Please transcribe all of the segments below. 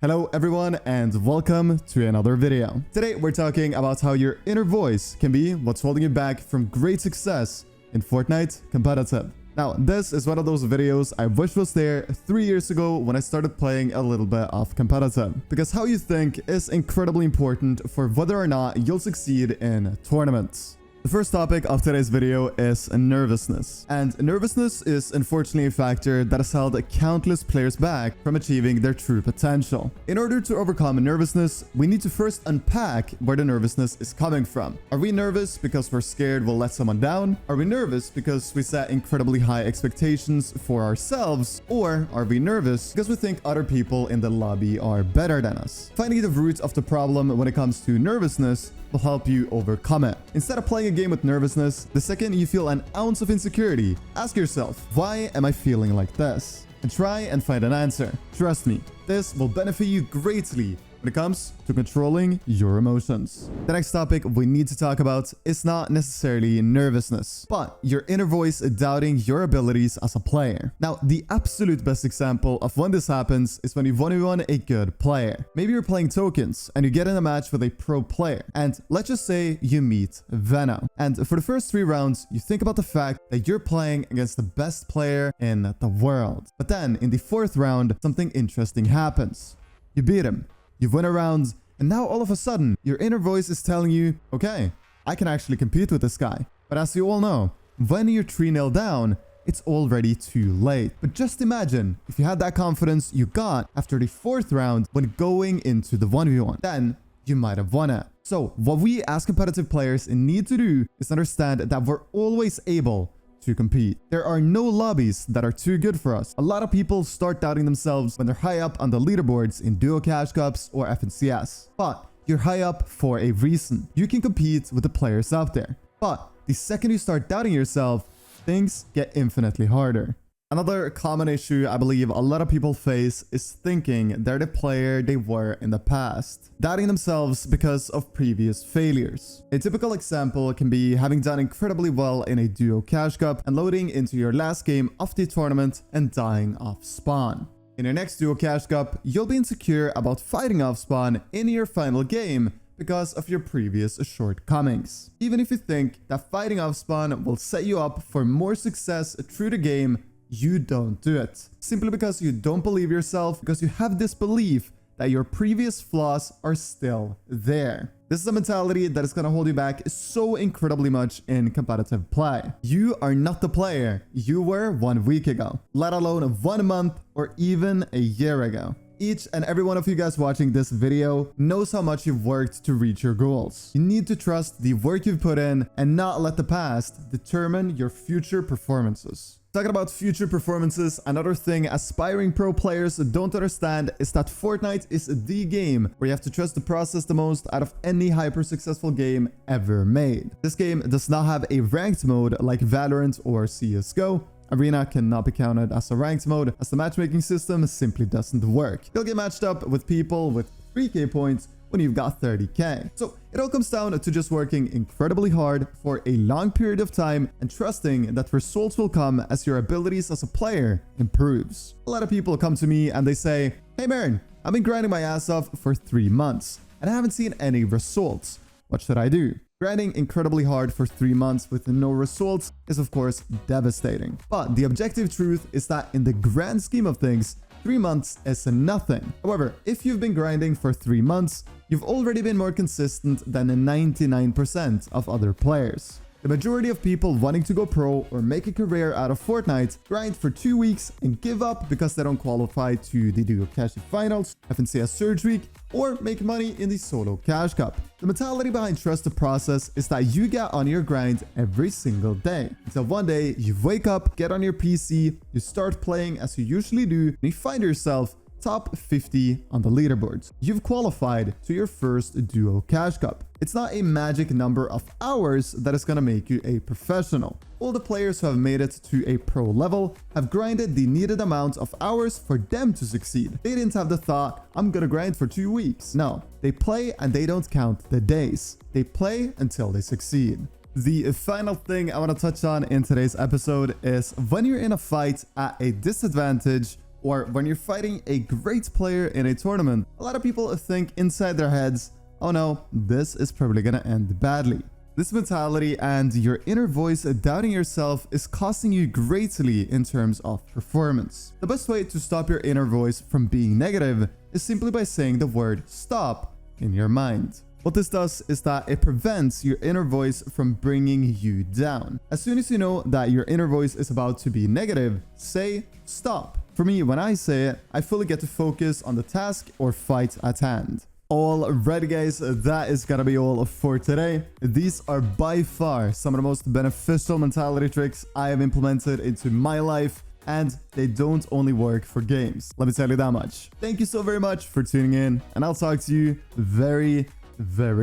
Hello everyone and welcome to another video. Today we're talking about how your inner voice can be what's holding you back from great success in Fortnite competitive. Now this is one of those videos I wish was there 3 years ago when I started playing a little bit of competitive, because how you think is incredibly important for whether or not you'll succeed in tournaments. The first topic of today's video is nervousness. And nervousness is unfortunately a factor that has held countless players back from achieving their true potential. In order to overcome nervousness, we need to first unpack where the nervousness is coming from. Are we nervous because we're scared we'll let someone down? Are we nervous because we set incredibly high expectations for ourselves? Or are we nervous because we think other people in the lobby are better than us? Finding the root of the problem when it comes to nervousness will help you overcome it. Instead of playing a game with nervousness, the second you feel an ounce of insecurity, ask yourself, why am I feeling like this? And try and find an answer. Trust me, this will benefit you greatly when it comes to controlling your emotions. The next topic we need to talk about is not necessarily nervousness, but your inner voice doubting your abilities as a player. Now, the absolute best example of when this happens is when you 1v1 a good player. Maybe you're playing tokens and you get in a match with a pro player, and let's just say you meet Veno. And for the first 3 rounds, you think about the fact that you're playing against the best player in the world. But then in the 4th round, something interesting happens. You beat him. You win a round, and now all of a sudden, your inner voice is telling you, okay, I can actually compete with this guy. But as you all know, when you're 3-0 down, it's already too late. But just imagine if you had that confidence you got after the 4th round when going into the 1v1, then you might have won it. So what we as competitive players need to do is understand that we're always able to compete. There are no lobbies that are too good for us. A lot of people start doubting themselves when they're high up on the leaderboards in Duo Cash Cups or FNCS. But you're high up for a reason. You can compete with the players out there. But the second you start doubting yourself, things get infinitely harder. Another common issue I believe a lot of people face is thinking they're the player they were in the past, doubting themselves because of previous failures. A typical example can be having done incredibly well in a Duo Cash Cup and loading into your last game of the tournament and dying off spawn. In your next Duo Cash Cup, you'll be insecure about fighting off spawn in your final game because of your previous shortcomings. Even if you think that fighting off spawn will set you up for more success through the game, you don't do it. Simply because you don't believe yourself, because you have this belief that your previous flaws are still there. This is a mentality that is going to hold you back so incredibly much in competitive play. You are not the player you were 1 week ago, let alone 1 month or even a year ago. Each and every one of you guys watching this video knows how much you've worked to reach your goals. You need to trust the work you've put in and not let the past determine your future performances. Talking about future performances, another thing aspiring pro players don't understand is that Fortnite is the game where you have to trust the process the most out of any hyper successful game ever made. This game does not have a ranked mode like Valorant or CSGO. Arena cannot be counted as a ranked mode as the matchmaking system simply doesn't work. You'll get matched up with people with 3k points when you've got 30k. So it all comes down to just working incredibly hard for a long period of time and trusting that results will come as your abilities as a player improves. A lot of people come to me and they say, hey Marin, I've been grinding my ass off for 3 months and I haven't seen any results. What should I do? Grinding incredibly hard for 3 months with no results is of course devastating. But the objective truth is that in the grand scheme of things, 3 months is nothing. However, if you've been grinding for 3 months, you've already been more consistent than 99% of other players. The majority of people wanting to go pro or make a career out of Fortnite grind for 2 weeks and give up because they don't qualify to the Duo Cash Finals, FNCS Surge Week, or make money in the Solo Cash Cup. The mentality behind trust the process is that you get on your grind every single day until one day you wake up, get on your PC, you start playing as you usually do, and you find yourself top 50 on the leaderboards. You've qualified to your first Duo Cash Cup. It's not a magic number of hours that is going to make you a professional. All the players who have made it to a pro level have grinded the needed amount of hours for them to succeed. They didn't have the thought, I'm gonna grind for 2 weeks. No, they play and they don't count the days. They play until they succeed. The final thing I want to touch on in today's episode is when you're in a fight at a disadvantage Or when you're fighting a great player in a tournament, a lot of people think inside their heads, oh no, this is probably gonna end badly. This mentality and your inner voice doubting yourself is costing you greatly in terms of performance. The best way to stop your inner voice from being negative is simply by saying the word stop in your mind. What this does is that it prevents your inner voice from bringing you down. As soon as you know that your inner voice is about to be negative, say stop. For me, when I say it, I fully get to focus on the task or fight at hand. Alrighty guys, that is gonna be all for today. These are by far some of the most beneficial mentality tricks I have implemented into my life, and they don't only work for games. Let me tell you that much. Thank you so very much for tuning in, and I'll talk to you very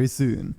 soon.